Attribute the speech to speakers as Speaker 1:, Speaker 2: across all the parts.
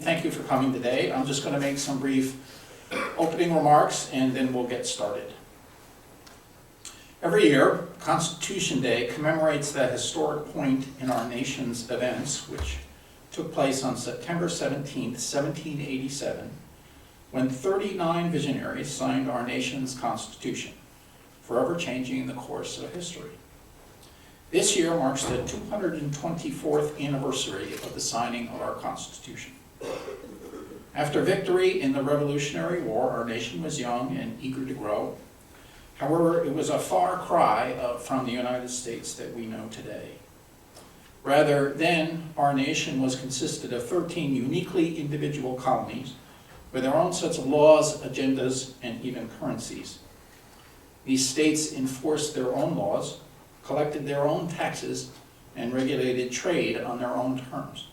Speaker 1: Thank you for coming today. I'm just going to make some brief opening remarks and then we'll get started. Every year, Constitution Day commemorates that historic point in our nation's events, which took place on September 17, 1787, when 39 visionaries signed our nation's Constitution, forever changing the course of history. This year marks the 224th anniversary of the signing of our Constitution. After victory in the Revolutionary War, our nation was young and eager to grow. However, it was a far cry from the United States that we know today. Rather, then, our nation was consisted of 13 uniquely individual colonies with their own sets of laws, agendas, and even currencies. These states enforced their own laws, collected their own taxes, and regulated trade on their own terms.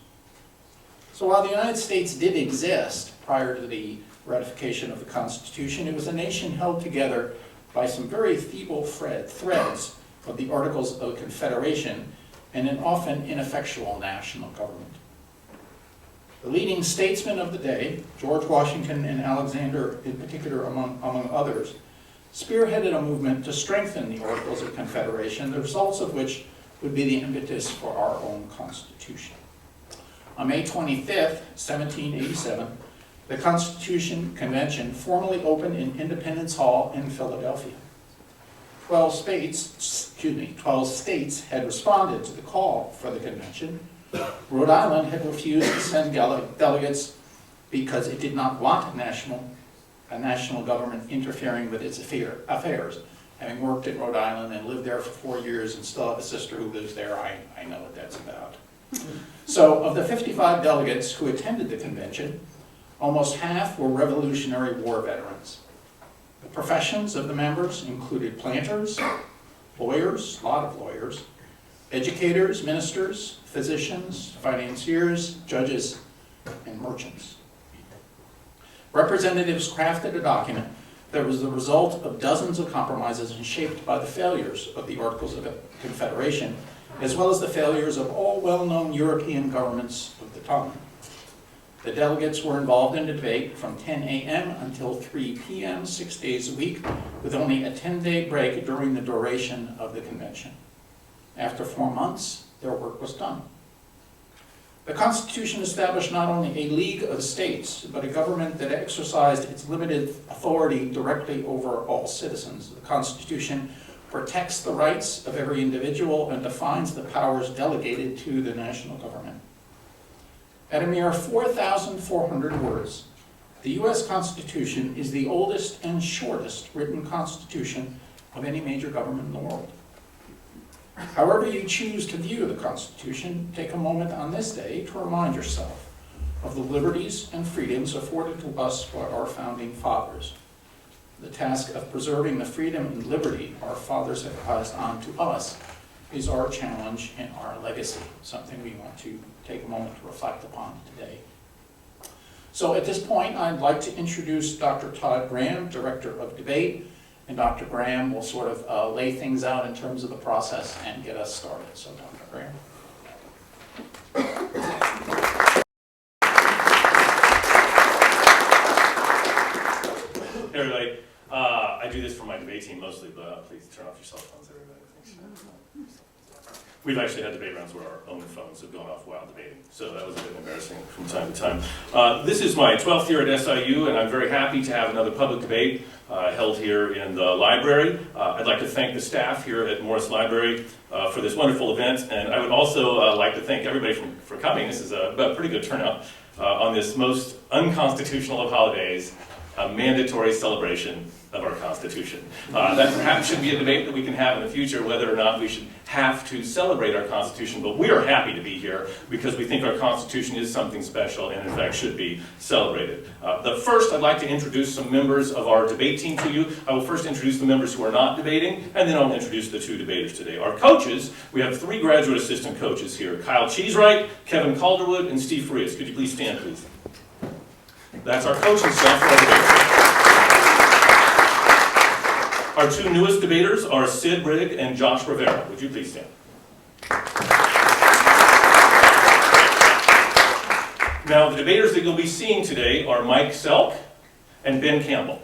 Speaker 1: So while the United States did exist prior to the ratification of the Constitution, it was a nation held together by some very feeble threads of the Articles of Confederation and an often ineffectual national government. The leading statesmen of the day, George Washington and Alexander in particular among others, spearheaded a movement to strengthen the Articles of Confederation, the results of which would be the impetus for our own Constitution. On May 25th, 1787, the Constitution Convention formally opened in Independence Hall in Philadelphia. 12 states had responded to the call for the convention. Rhode Island had refused to send delegates because it did not want a national government interfering with its affairs. Having worked in Rhode Island and lived there for 4 years and still have a sister who lives there, I know what that's about. So of the 55 delegates who attended the convention, almost half were Revolutionary War veterans. The professions of the members included planters, lawyers, a lot of lawyers, educators, ministers, physicians, financiers, judges, and merchants. Representatives crafted a document that was the result of dozens of compromises and shaped by the failures of the Articles of Confederation, as well as the failures of all well-known European governments of the time. The delegates were involved in a debate from 10 a.m. until 3 p.m., 6 days a week, with only a 10-day break during the duration of the convention. After 4 months, their work was done. The Constitution established not only a league of states, but a government that exercised its limited authority directly over all citizens. The Constitution protects the rights of every individual and defines the powers delegated to the national government. At a mere 4,400 words, the U.S. Constitution is the oldest and shortest written constitution of any major government in the world. However you choose to view the Constitution, take a moment on this day to remind yourself of the liberties and freedoms afforded to us by our founding fathers. The task of preserving the freedom and liberty our fathers have passed on to us is our challenge and our legacy, something we want to take a moment to reflect upon today. So at this point, I'd like to introduce Dr. Todd Graham, Director of Debate, and Dr. Graham will sort of lay things out in terms of the process and get us started. So Dr. Graham.
Speaker 2: Hey everybody, I do this for my debate team mostly, but please turn off your cell phones, everybody. Thanks. We've actually had debate rounds where our own phones have gone off while debating, so that was a bit embarrassing from time to time. This is my 12th year at SIU, and I'm very happy to have another public debate held here in the library. I'd like to thank the staff here at Morris Library for this wonderful event, and I would also like to thank everybody for coming. This is a pretty good turnout on this most unconstitutional of holidays, a mandatory celebration of our Constitution. That perhaps should be a debate that we can have in the future, whether or not we should have to celebrate our Constitution, but we are happy to be here because we think our Constitution is something special and in fact should be celebrated. First, I'd like to introduce some members of our debate team to you. I will first introduce the members who are not debating, and then I'll introduce the two debaters today. Our coaches, we have 3 graduate assistant coaches here, Kyle Cheesewright, Kevin Calderwood, and Steve Farias. Could you please stand, please? That's our coaching staff for our debate. Our 2 newest debaters are Sid Rigg and Josh Rivera. Would you please stand? Now, the debaters that you'll be seeing today are Mike Selk and Ben Campbell.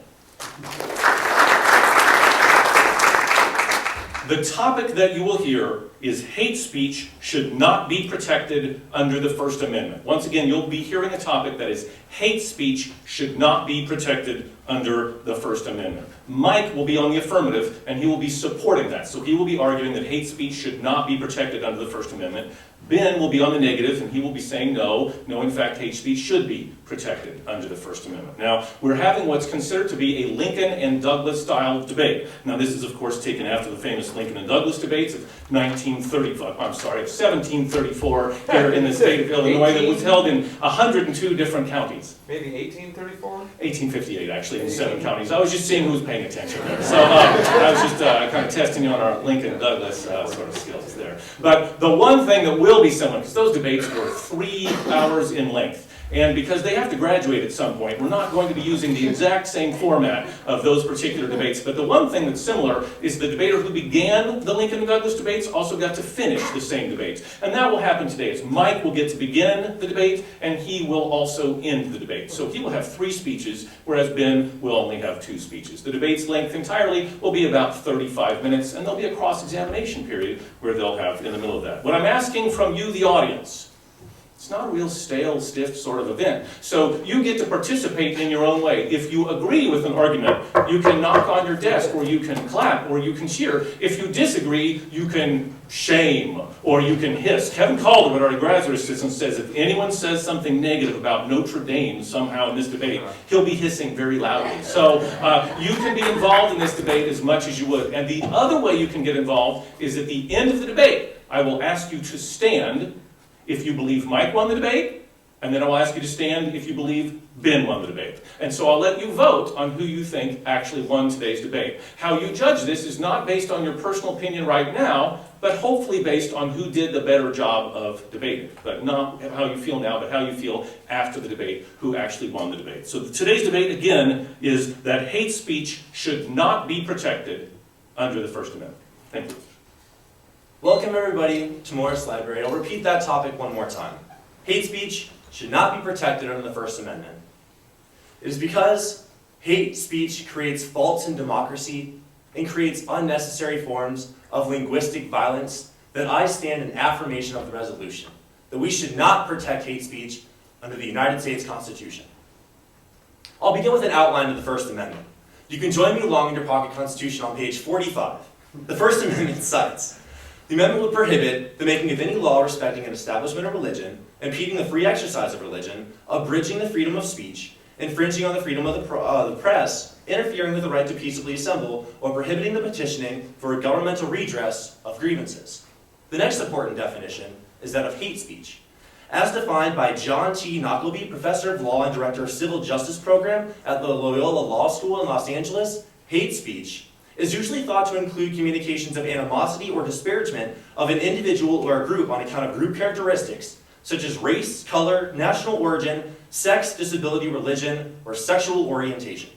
Speaker 2: The topic that you will hear is hate speech should not be protected under the First Amendment. Once again, you'll be hearing a topic that is hate speech should not be protected under the First Amendment. Mike will be on the affirmative, and he will be supporting that. So he will be arguing that hate speech should not be protected under the First Amendment. Ben will be on the negative, and he will be saying no, in fact, hate speech should be protected under the First Amendment. Now, we're having what's considered to be a Lincoln and Douglas style of debate. Now, this is, of course, taken after the famous Lincoln and Douglas debates of 1734 here in the state of Illinois that was held in 102 different counties.
Speaker 3: Maybe 1834?
Speaker 2: 1858, actually, in 7 counties. I was just seeing who was paying attention there. So I was just kind of testing you on our Lincoln and Douglas sort of skills there. But the one thing that will be similar, because those debates were 3 hours in length, and because they have to graduate at some point, we're not going to be using the exact same format of those particular debates. But the one thing that's similar is the debater who began the Lincoln and Douglas debates also got to finish the same debates. And that will happen today. As Mike will get to begin the debate, and he will also end the debate. So he will have 3 speeches, whereas Ben will only have 2 speeches. The debate's length entirely will be about 35 minutes, and there'll be a cross-examination period where they'll have in the middle of that. What I'm asking from you, the audience, it's not a real stale, stiff sort of event. So you get to participate in your own way. If you agree with an argument, you can knock on your desk, or you can clap, or you can cheer. If you disagree, you can shame, or you can hiss. Kevin Calderwood, our graduate assistant, says if anyone says something negative about Notre Dame somehow in this debate, he'll be hissing very loudly. So you can be involved in this debate as much as you would. And the other way you can get involved is at the end of the debate, I will ask you to stand if you believe Mike won the debate, and then I'll ask you to stand if you believe Ben won the debate. And so I'll let you vote on who you think actually won today's debate. How you judge this is not based on your personal opinion right now, but hopefully based on who did the better job of debating. But not how you feel now, but how you feel after the debate, who actually won the debate. So today's debate, again, is that hate speech should not be protected under the First Amendment. Thank you.
Speaker 4: Welcome everybody to Morris Library. I'll repeat that topic one more time. Hate speech should not be protected under the First Amendment. It is because hate speech creates faults in democracy and creates unnecessary forms of linguistic violence that I stand in affirmation of the resolution, that we should not protect hate speech under the United States Constitution. I'll begin with an outline of the First Amendment. You can join me along in your pocket constitution on page 45. The First Amendment cites, the amendment would prohibit the making of any law respecting an establishment of religion, impeding the free exercise of religion, abridging the freedom of speech, infringing on the freedom of the press, interfering with the right to peaceably assemble, or prohibiting the petitioning for a governmental redress of grievances. The next important definition is that of hate speech. As defined by John T. Knockleby, professor of law and director of civil justice program at the Loyola Law School in Los Angeles, hate speech is usually thought to include communications of animosity or disparagement of an individual or a group on account of group characteristics, such as race, color, national origin, sex, disability, religion, or sexual orientation.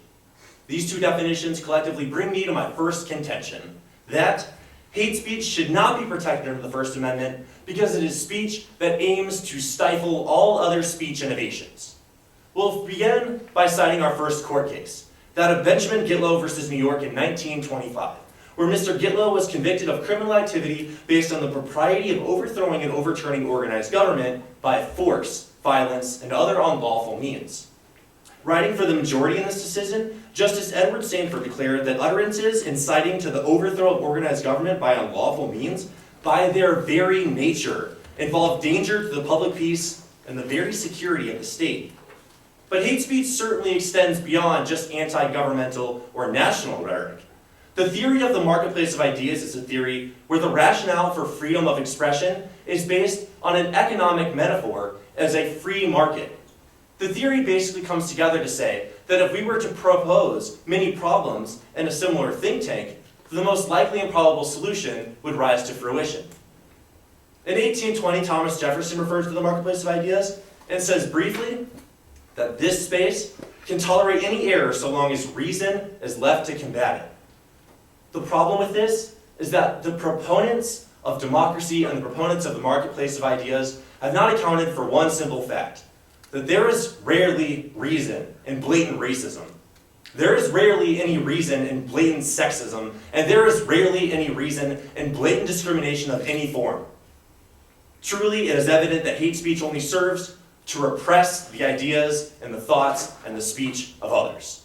Speaker 4: These 2 definitions collectively bring me to my first contention, that hate speech should not be protected under the First Amendment because it is speech that aims to stifle all other speech innovations. We'll begin by citing our first court case, that of Benjamin Gitlow versus New York in 1925, where Mr. Gitlow was convicted of criminal activity based on the propriety of overthrowing and overturning organized government by force, violence, and other unlawful means. Writing for the majority in this decision, Justice Edward Sanford declared that utterances inciting to the overthrow of organized government by unlawful means, by their very nature, involve danger to the public peace and the very security of the state. But hate speech certainly extends beyond just anti-governmental or national rhetoric. The theory of the marketplace of ideas is a theory where the rationale for freedom of expression is based on an economic metaphor as a free market. The theory basically comes together to say that if we were to propose many problems in a similar think tank, the most likely and probable solution would rise to fruition. In 1820, Thomas Jefferson refers to the marketplace of ideas and says briefly that this space can tolerate any error so long as reason is left to combat it. The problem with this is that the proponents of democracy and the proponents of the marketplace of ideas have not accounted for one simple fact. that there is rarely reason in blatant racism. There is rarely any reason in blatant sexism, and there is rarely any reason in blatant discrimination of any form. Truly, it is evident that hate speech only serves to repress the ideas and the thoughts and the speech of others.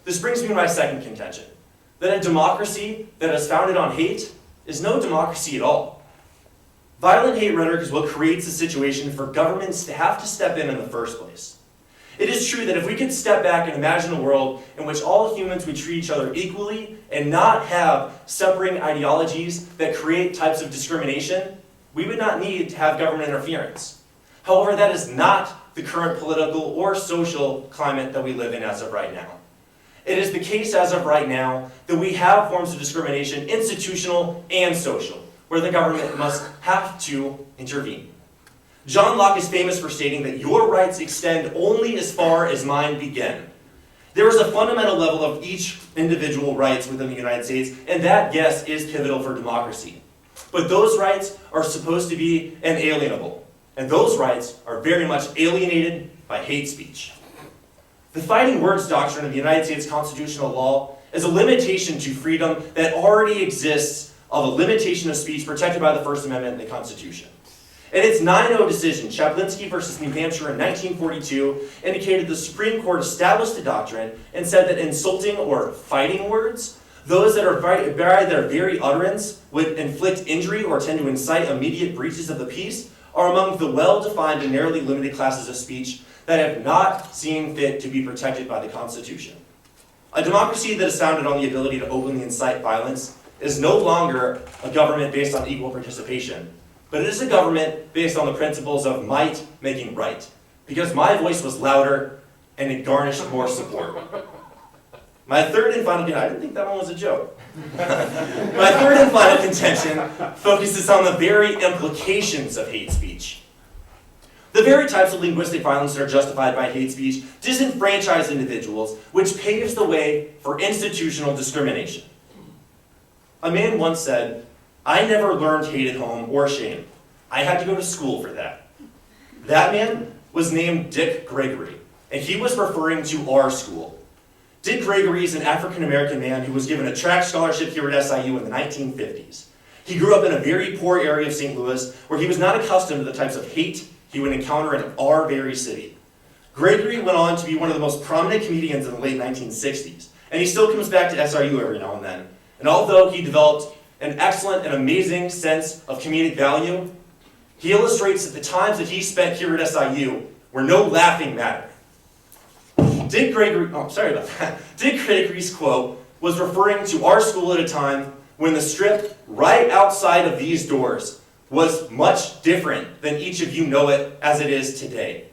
Speaker 4: This brings me to my second contention, that a democracy that is founded on hate is no democracy at all. Violent hate rhetoric is what creates a situation for governments to have to step in the first place. It is true that if we could step back and imagine a world in which all humans would treat each other equally and not have separating ideologies that create types of discrimination, we would not need to have government interference. However, that is not the current political or social climate that we live in as of right now. It is the case as of right now that we have forms of discrimination, institutional and social, where the government must have to intervene. John Locke is famous for stating that your rights extend only as far as mine begin. There is a fundamental level of each individual rights within the United States, and that, yes, is pivotal for democracy. But those rights are supposed to be inalienable, and those rights are very much alienated by hate speech. The fighting words doctrine of the United States constitutional law is a limitation to freedom that already exists of a limitation of speech protected by the First Amendment and the Constitution. In its 9-0 decision, Chaplinsky versus New Hampshire in 1942 indicated the Supreme Court established the doctrine and said that insulting or fighting words, those that are by their very utterance would inflict injury or tend to incite immediate breaches of the peace, are among the well-defined and narrowly limited classes of speech that have not seen fit to be protected by the Constitution. A democracy that is founded on the ability to openly incite violence is no longer a government based on equal participation, but it is a government based on the principles of might making right, because my voice was louder and it garnished more support. My third and final contention, I didn't think that one was a joke. My third and final contention focuses on the very implications of hate speech. The very types of linguistic violence that are justified by hate speech disenfranchise individuals, which paves the way for institutional discrimination. A man once said, "I never learned hate at home or shame. I had to go to school for that." That man was named Dick Gregory, and he was referring to our school. Dick Gregory is an African-American man who was given a track scholarship here at SIU in the 1950s. He grew up in a very poor area of St. Louis where he was not accustomed to the types of hate he would encounter in our very city. Gregory went on to be one of the most prominent comedians in the late 1960s, and he still comes back to SIU every now and then. And although he developed an excellent and amazing sense of comedic value, he illustrates that the times that he spent here at SIU were no laughing matter. Dick Gregory's quote was referring to our school at a time when the strip right outside of these doors was much different than each of you know it as it is today.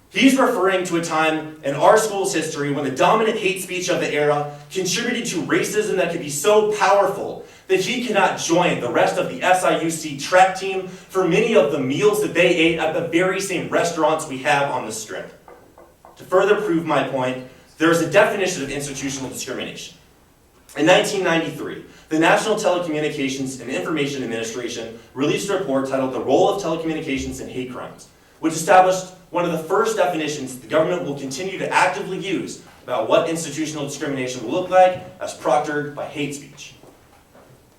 Speaker 4: He's referring to a time in our school's history when the dominant hate speech of the era contributed to racism that could be so powerful that he cannot join the rest of the SIUC track team for many of the meals that they ate at the very same restaurants we have on the strip. To further prove my point, there is a definition of institutional discrimination. In 1993, the National Telecommunications and Information Administration released a report titled "The Role of Telecommunications in Hate Crimes," which established one of the first definitions the government will continue to actively use about what institutional discrimination will look like as proctored by hate speech.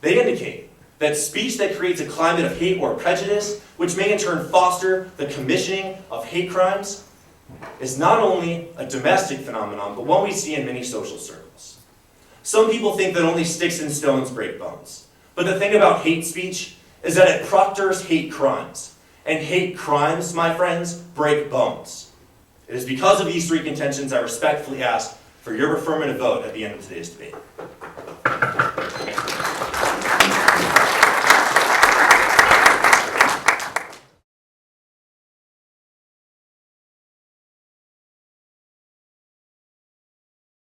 Speaker 4: They indicate that speech that creates a climate of hate or prejudice, which may in turn foster the commissioning of hate crimes, is not only a domestic phenomenon, but one we see in many social circles. Some people think that only sticks and stones break bones. But the thing about hate speech is that it proctors hate crimes. And hate crimes, my friends, break bones. It is because of these three contentions I respectfully ask for your affirmative vote at the end of today's debate.